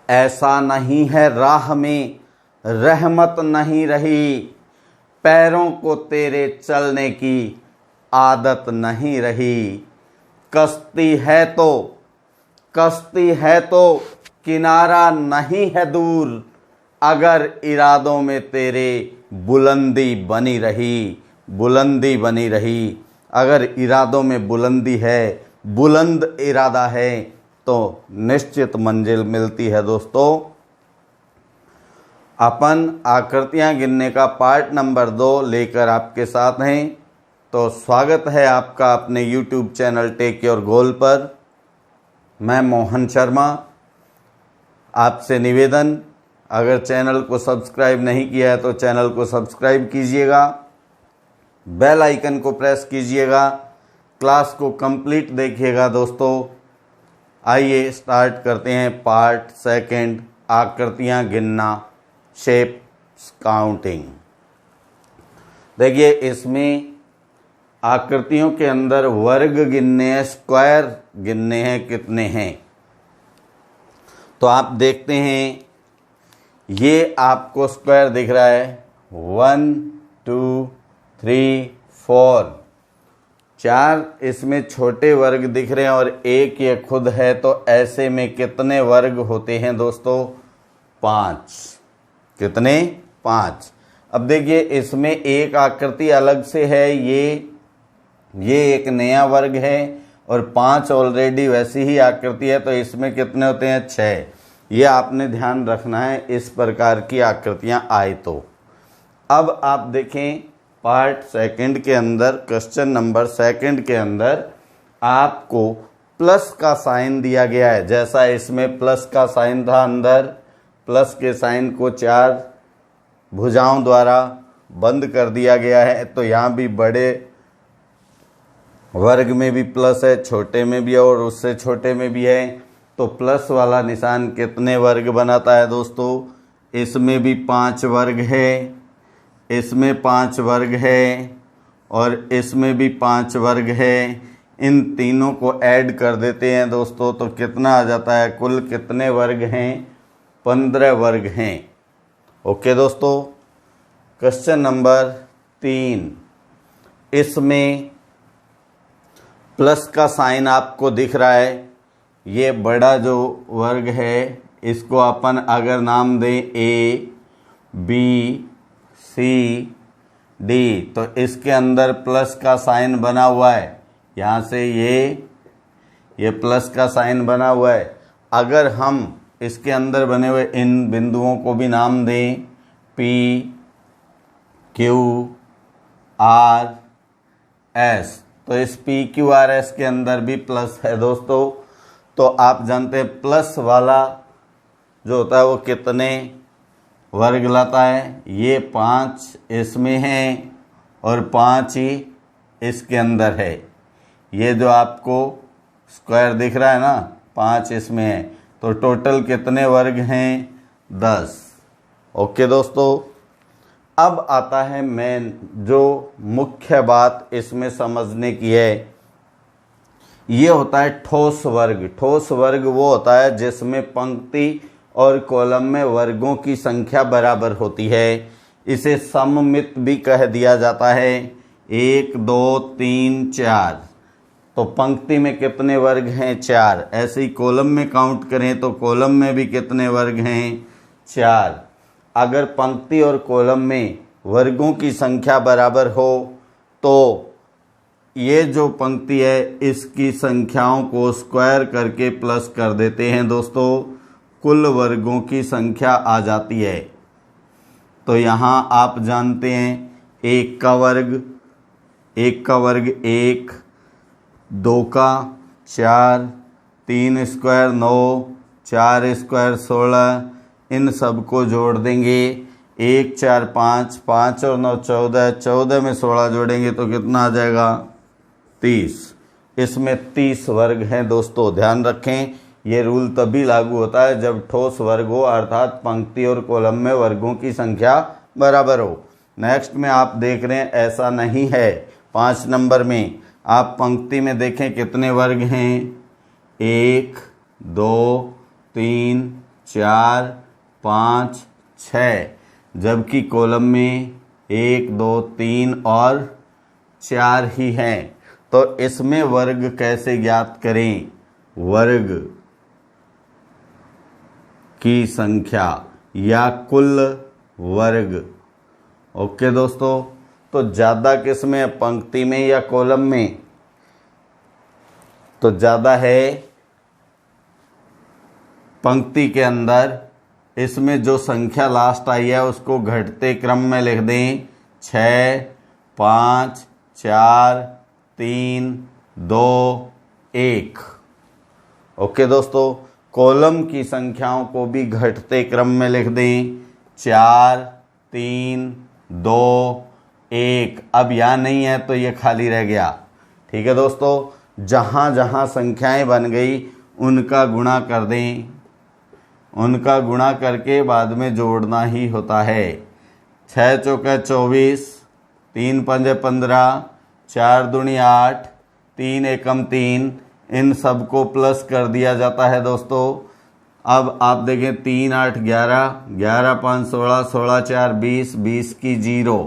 ऐसा नहीं है राह में रहमत नहीं रही, पैरों को तेरे चलने की आदत नहीं रही। कश्ती है तो किनारा नहीं है दूर, अगर इरादों में तेरे बुलंदी बनी रही। अगर इरादों में बुलंदी है, बुलंद इरादा है, तो निश्चित मंजिल मिलती है। दोस्तों, अपन आकृतियां गिनने का पार्ट नंबर 2 लेकर आपके साथ हैं। तो स्वागत है आपका अपने YouTube channel take your goal पर। मैं मोहन शर्मा। आपसे निवेदन, अगर चैनल को सब्सक्राइब नहीं किया है तो चैनल को सब्सक्राइब कीजिएगा, बेल आइकन को प्रेस कीजिएगा, क्लास को कंप्लीट देखिएगा। दोस्तों, आइए स्टार्ट करते हैं पार्ट 2, आकृतियां गिनना, शेप्स काउंटिंग। देखिए, इसमें आकृतियों के अंदर वर्ग गिनने हैं, स्क्वायर गिनने हैं, कितने हैं। तो आप देखते हैं, ये आपको स्क्वायर दिख रहा है 1 2 3 4, 4 इसमें छोटे वर्ग दिख रहे हैं और एक ये खुद है। तो ऐसे में कितने वर्ग होते हैं दोस्तों? 5। कितने? 5। अब देखिए, इसमें एक आकृति अलग से है, ये एक नया वर्ग है और 5 ऑलरेडी वैसी ही आकृति है। तो इसमें कितने होते हैं? 6। ये आपने ध्यान रखना है इस प्रकार की आकृतियां आए तो। अब आप देखें पार्ट 2 के अंदर, क्वेश्चन नंबर 2 के अंदर आपको प्लस का साइन दिया गया है। जैसा इसमें प्लस का साइन था, अंदर प्लस के साइन को 4 भुजाओं द्वारा बंद कर दिया गया है। तो यहाँ भी बड़े वर्ग में भी प्लस है, छोटे में भी है और उससे छोटे में भी है। तो प्लस वाला निशान कितने वर्ग बनाता है दोस्तों? इसमें भी 5 वर्ग है, इसमें 5 वर्ग है और इसमें भी 5 वर्ग है। इन तीनों को ऐड कर देते हैं दोस्तों, तो कितना आ जाता है? कुल कितने वर्ग हैं? 15 वर्ग हैं। ओके दोस्तों, क्वेश्चन नंबर 3, इसमें प्लस का साइन आपको दिख रहा है। ये बड़ा जो वर्ग है, इसको अपन अगर नाम दें A B C D, तो इसके अंदर प्लस का साइन बना हुआ है। यहाँ से ये प्लस का साइन बना हुआ है। अगर हम इसके अंदर बने हुए इन बिंदुओं को भी नाम दें P Q R S, तो इस P Q R S के अंदर भी प्लस है दोस्तों। तो आप जानते हैं प्लस वाला जो होता है वो कितने वर्ग लाता है? ये 5 इसमें है और 5 ही इसके अंदर है। ये जो आपको स्क्वायर दिख रहा है ना, 5 इसमें है। तो टोटल कितने वर्ग हैं? 10। ओके दोस्तों, अब आता है मेन जो मुख्य बात इसमें समझने की है, ये होता है ठोस वर्ग। ठोस वर्ग वो होता है जिसमें पंक्ति और कॉलम में वर्गों की संख्या बराबर होती है। इसे सममित भी कह दिया जाता है। 1 2 3 4, तो पंक्ति में कितने वर्ग हैं? 4। ऐसे ही कॉलम में काउंट करें तो कॉलम में भी कितने वर्ग हैं? 4। अगर पंक्ति और कॉलम में वर्गों की संख्या बराबर हो तो ये जो पंक्ति है इसकी संख्याओं को स्क्वायर करके प्लस कर देते हैं दोस्तों, कुल वर्गों की संख्या आ जाती है। तो यहाँ आप जानते हैं 1 का वर्ग 1, 2 का 4, 3 स्क्वायर 9, 4 स्क्वायर 16, इन सब को जोड़ देंगे। 1 4 5, 5 और 9 14, 14 में 16 जोड़ेंगे तो कितना आ जाएगा? 30। इसमें 30 वर्ग हैं दोस्तों। ध्यान रखें, ये रूल तभी लागू होता है जब ठोस वर्ग हो, अर्थात पंक्ति और कॉलम में वर्गों की संख्या बराबर हो। नेक्स्ट में आप देख रहे हैं ऐसा नहीं है। 5 नंबर में आप पंक्ति में देखें कितने वर्ग हैं? 1 2 3 4 5 6, जबकि कॉलम में 1 2 3 और 4 ही हैं। तो इसमें वर्ग कैसे ज्ञात करें? वर्ग की संख्या या कुल वर्ग। ओके दोस्तों, तो ज़्यादा किस में, पंक्ति में या कॉलम में? तो ज़्यादा है पंक्ति के अंदर। इसमें जो संख्या लास्ट आई है उसको घटते क्रम में लिख दें, 6 5 4 3 2 1। ओके दोस्तों, कॉलम की संख्याओं को भी घटते क्रम में लिख दें, 4 3 2 1। अब यहाँ नहीं है तो ये खाली रह गया। ठीक है दोस्तों, जहाँ जहाँ संख्याएं बन गई उनका गुणा कर दें, उनका गुणा करके बाद में जोड़ना ही होता है। 6 चौके 24, 3 पंजे 15, 4 दूनी 8, 3 एकम 3, इन सबको प्लस कर दिया जाता है दोस्तों। अब आप देखें, 3 8 11, 11 5 16, 16 4 20, 20 की 0,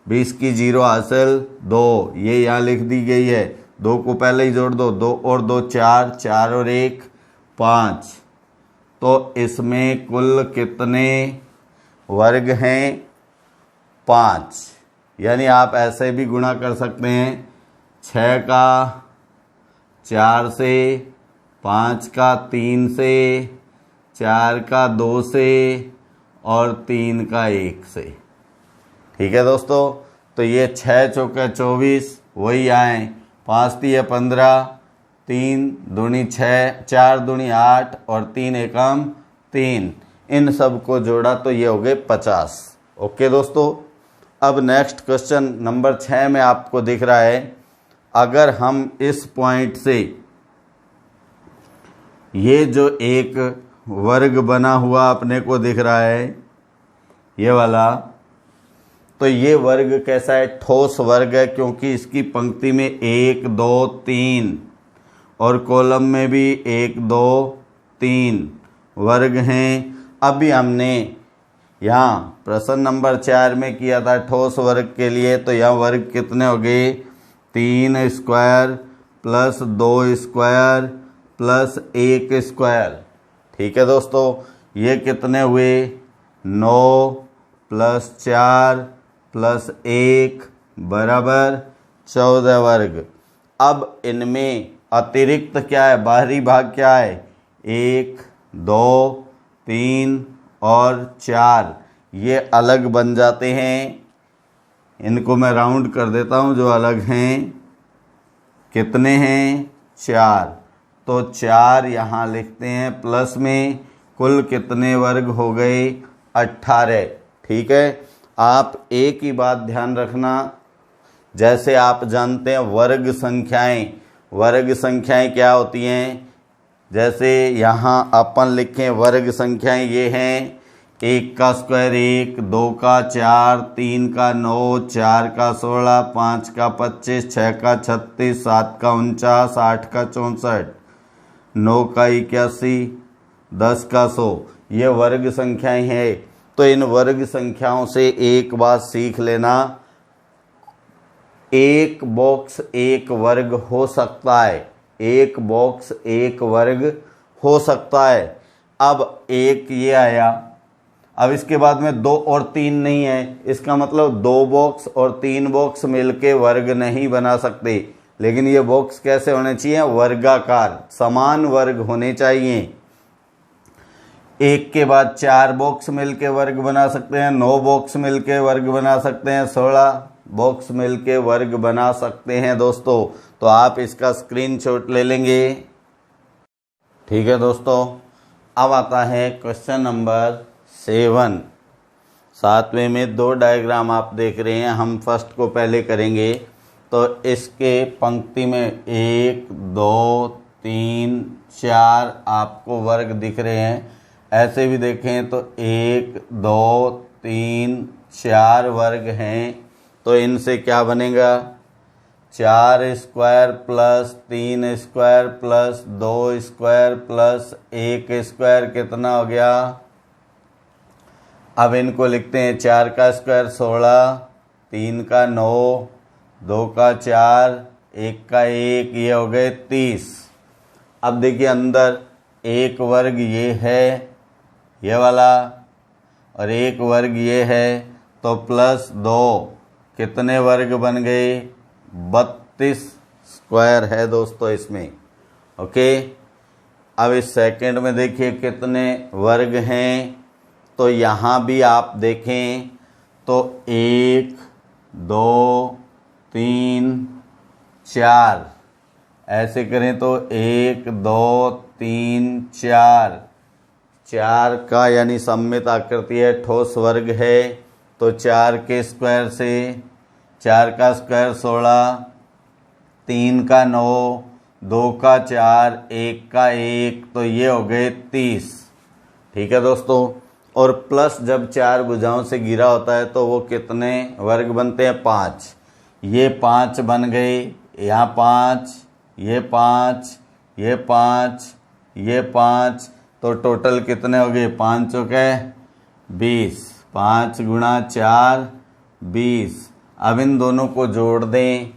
20 की 0 हासिल 2, ये यहाँ लिख दी गई है। 2 को पहले ही जोड़ दो, 2 और 2 4, 4 और 1 5। तो इसमें कुल कितने वर्ग हैं? 5। यानी आप ऐसे भी गुणा कर सकते हैं, 6 का 4 से, 5 का 3 से, 4 का 2 से और 3 का 1 से। ठीक है दोस्तों, तो ये 6 चौके 24 वही आए, 5 तिया 15, 3 दूनी 6, 4 दूनी 8 और 3 एकम 3, इन सब को जोड़ा तो ये हो गए 50। ओके दोस्तों, अब नेक्स्ट क्वेश्चन नंबर 6 में आपको दिख रहा है, अगर हम इस पॉइंट से ये जो एक वर्ग बना हुआ अपने को दिख रहा है, ये वाला, तो ये वर्ग कैसा है? ठोस वर्ग है, क्योंकि इसकी पंक्ति में 1 2 3 और कॉलम में भी 1 2 3 वर्ग हैं। अभी हमने यहाँ प्रश्न नंबर 4 में किया था ठोस वर्ग के लिए, तो यहाँ वर्ग कितने हो गए? 3 square plus 2 square plus 1 square. ठीक है दोस्तों, ये कितने हुए? 9 प्लस 4 प्लस 1 बराबर 14 वर्ग। अब इनमें अतिरिक्त क्या है? बाहरी भाग क्या है? 1 2 3 और 4, ये अलग बन जाते हैं। इनको मैं राउंड कर देता हूँ, जो अलग हैं कितने हैं? 4। तो 4 यहाँ लिखते हैं प्लस में। कुल कितने वर्ग हो गए? 18। ठीक है, आप एक ही बात ध्यान रखना, जैसे आप जानते हैं वर्ग संख्याएं क्या होती हैं? जैसे यहाँ अपन लिखें वर्ग संख्याएं ये हैं, 1 का स्क्वायर 1, 2 का 4, 3 का 9, 4 का 16, 5 का 25, 6 का 36, 7 का 49, 8 का 64, 9 का 81, 10 का 100, ये वर्ग संख्याएं हैं। तो इन वर्ग संख्याओं से एक बात सीख लेना, एक बॉक्स एक वर्ग हो सकता है, एक बॉक्स एक वर्ग हो सकता है। अब एक ये आया, अब इसके बाद में 2 और 3 नहीं है, इसका मतलब 2 बॉक्स और 3 बॉक्स मिलके वर्ग नहीं बना सकते। लेकिन ये बॉक्स कैसे होने चाहिए? वर्गाकार, समान वर्ग होने चाहिए। एक के बाद 4 बॉक्स मिलके वर्ग बना सकते हैं, 9 बॉक्स मिलके वर्ग बना सकते हैं, 16 बॉक्स मिलके वर्ग बना सकते हैं दोस्तों। तो आप इसका स्क्रीनशॉट ले लेंगे। ठीक है दोस्तों, अब आता है क्वेश्चन नंबर 7। 7वें में 2 डायग्राम आप देख रहे हैं, हम फर्स्ट को पहले करेंगे। तो इसके पंक्ति में 1 2 3 4 आपको वर्ग दिख रहे हैं। ऐसे भी देखें तो 1 2 3 4 वर्ग हैं। तो इनसे क्या बनेगा? 4 square plus 3 square plus 2 square plus 1 square कितना हो गया। अब इनको लिखते हैं, 4 का स्क्वायर 16, 3 का 9, 2 का 4, 1 का 1, ये हो गए 30। अब देखिए अंदर एक वर्ग ये है, ये वाला, और एक वर्ग ये है, तो प्लस 2 कितने वर्ग बन गए, 32 स्क्वायर है दोस्तों इसमें। ओके, अब इस सेकंड में देखिए कितने वर्ग हैं, तो यहाँ भी आप देखें तो 1 2 3 4, ऐसे करें तो 1 2 3 4, 4 का यानी सममित आकृति है, ठोस वर्ग है, तो 4 के स्क्वायर से 4 का स्क्वायर 16, 3 का 9, 2 का 4, 1 का 1, तो ये हो गए 30। ठीक है दोस्तों, और प्लस जब 4 भुजाओं से घिरा होता है तो वो कितने वर्ग बनते हैं, 5। ये 5 बन गए, यहाँ 5, ये 5, ये 5, ये 5, तो टोटल कितने हो गए, 5 चौके 20, 5 गुणा 4 20। अब इन दोनों को जोड़ दें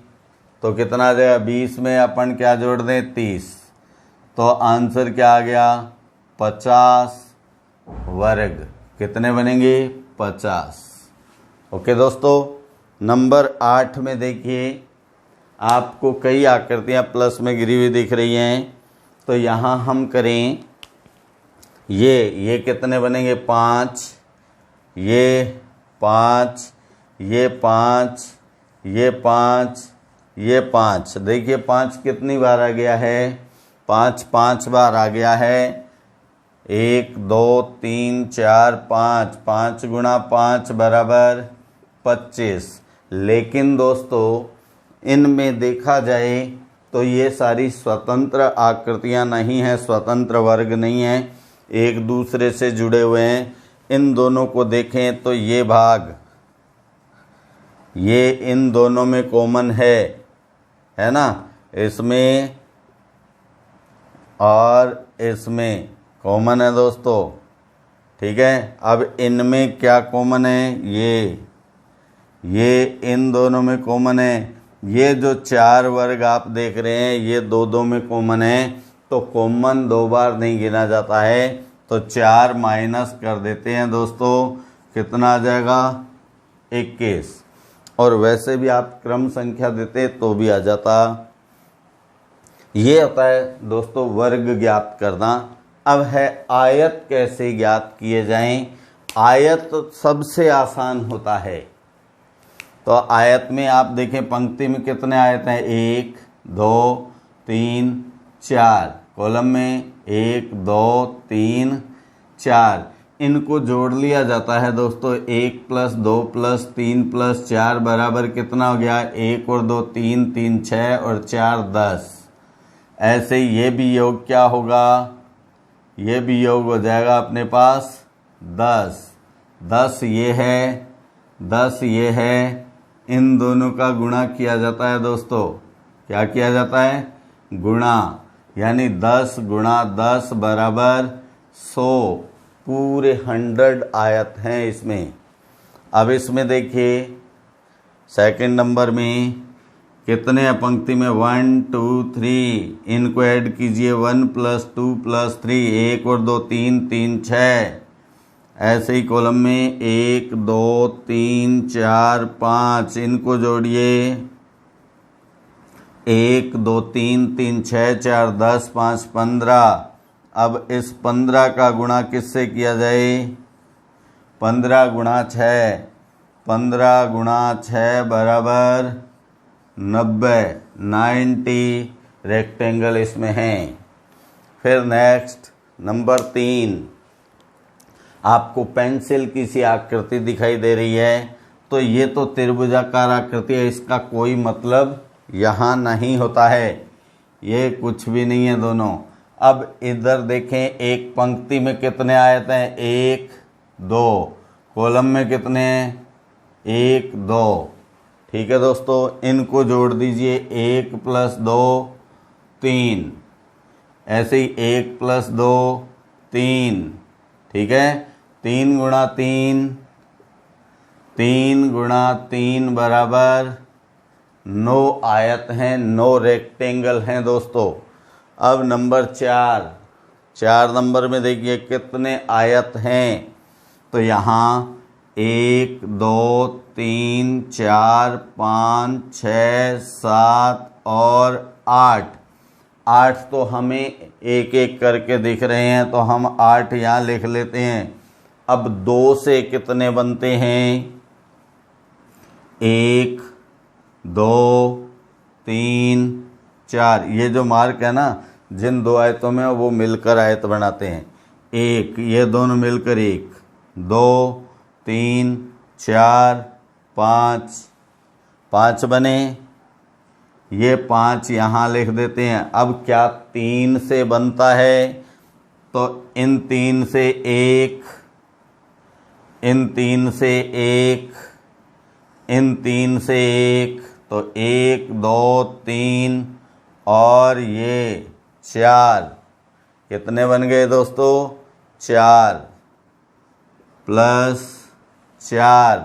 तो कितना आ जाएगा, 20 में अपन क्या जोड़ दें, 30, तो आंसर क्या आ गया, 50 वर्ग। कितने बनेंगे, 50। ओके दोस्तों, नंबर 8 में देखिए आपको कई आकृतियां प्लस में गिरी हुई दिख रही हैं, तो यहाँ हम करें, ये कितने बनेंगे, 5, ये 5, ये 5, ये 5, ये 5। देखिए 5 कितनी बार आ गया है, 5 5 बार आ गया है, 1 2 3 4 5, 5 गुणा 5 बराबर 25। लेकिन दोस्तों इनमें देखा जाए तो ये सारी स्वतंत्र आकृतियां नहीं हैं, स्वतंत्र वर्ग नहीं हैं, एक दूसरे से जुड़े हुए हैं। इन दोनों को देखें तो ये भाग, ये इन दोनों में कॉमन है ना, इसमें और इसमें कॉमन है दोस्तों। ठीक है, अब इनमें क्या कॉमन है, ये इन दोनों में कॉमन है। ये जो 4 वर्ग आप देख रहे हैं ये 2 2 में कॉमन है, तो कॉमन 2 बार नहीं गिना जाता है, तो 4 माइनस कर देते हैं दोस्तों, कितना आ जाएगा, 21। और वैसे भी आप क्रम संख्या देते तो भी आ जाता। ये होता है दोस्तों वर्ग ज्ञात करना। अब है आयत कैसे ज्ञात किए जाएं। आयत सबसे आसान होता है, तो आयत में आप देखें पंक्ति में कितने आयत हैं, 1 2 3 4, कॉलम में 1 2 3 4, इनको जोड़ लिया जाता है दोस्तों। 1 + 2 + 3 + 4 बराबर कितना हो गया, 1 और 2 3, 3 6 और 4 10। ऐसे ये भी योग क्या होगा, ये भी योग हो जाएगा अपने पास 10। 10 ये है, 10 ये है, इन दोनों का गुणा किया जाता है दोस्तों। क्या किया जाता है, गुणा, यानी 10 गुणा 10 बराबर 100, पूरे 100 आयत हैं इसमें। अब इसमें देखिए सेकंड नंबर में कितने हैं पंक्ति में, 1 2 3, इनको ऐड कीजिए, 1 + 2 + 3, 1 और 2 3, 3 6। ऐसे ही कॉलम में 1 2 3 4 5, इनको जोड़िए, 1 2 3 3 6 4 10 5 15। अब इस 15 का गुणा किससे किया जाए, 15 गुणा 6, 15 गुणा 6 बराबर 90 रेक्टेंगल इसमें हैं। फिर नेक्स्ट नंबर 3, आपको पेंसिल की सी आकृति दिखाई दे रही है, तो ये तो त्रिभुजाकार आकृति है, इसका कोई मतलब यहाँ नहीं होता है, ये कुछ भी नहीं है दोनों। अब इधर देखें, एक पंक्ति में कितने आयत हैं, 1 2, कॉलम में कितने हैं, 1 2, ठीक है दोस्तों, इनको जोड़ दीजिए, 1 + 2 3, ऐसे ही 1 + 2 3, ठीक है। 3 × 3, 3 × 3 बराबर 9 आयत हैं, 9 रेक्टेंगल हैं दोस्तों। अब नंबर 4 नंबर में देखिए कितने आयत हैं। तो यहाँ 1 2 3 4 5 6 7 और 8 तो हमें एक एक करके दिख रहे हैं, तो हम 8 यहाँ लिख लेते हैं। अब 2 से कितने बनते हैं? 1 2 3 4, ये जो मार्क है ना, जिन 2 आयतों में वो मिलकर आयत बनाते हैं। 1, ये दोनों मिलकर 1, 2 3 4 5 बने। ये 5 यहाँ लिख देते हैं। अब क्या 3 से बनता है? तो इन 3 से 1, इन 3 से 1, इन 3 से 1, तो 1 2 3 और ये 4, कितने बन गए दोस्तों? 4 + 4।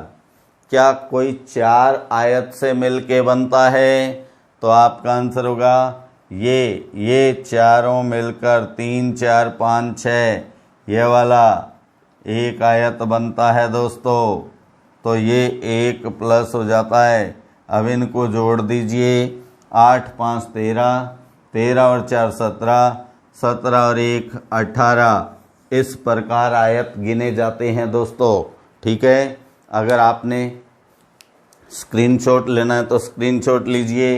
क्या कोई 4 आयत से मिलके बनता है? तो आपका आंसर होगा ये चारों मिलकर 3 4 5 6, ये वाला एक आयत बनता है दोस्तों। तो ये 1 प्लस हो जाता है। अब इनको जोड़ दीजिए, 8 5 13, 13 और 4 17, 17 और 1 18। इस प्रकार आयत गिने जाते हैं दोस्तों, ठीक है। अगर आपने स्क्रीनशॉट लेना है तो स्क्रीनशॉट लीजिए।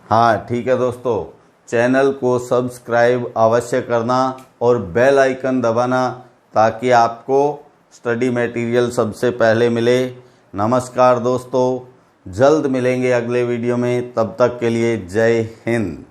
हाँ ठीक है दोस्तों, चैनल को सब्सक्राइब अवश्य करना और बेल आइकन दबाना, ताकि आपको स्टडी मटेरियल सबसे पहले मिले। नमस्कार दोस्तों, जल्द मिलेंगे अगले वीडियो में, तब तक के लिए जय हिंद।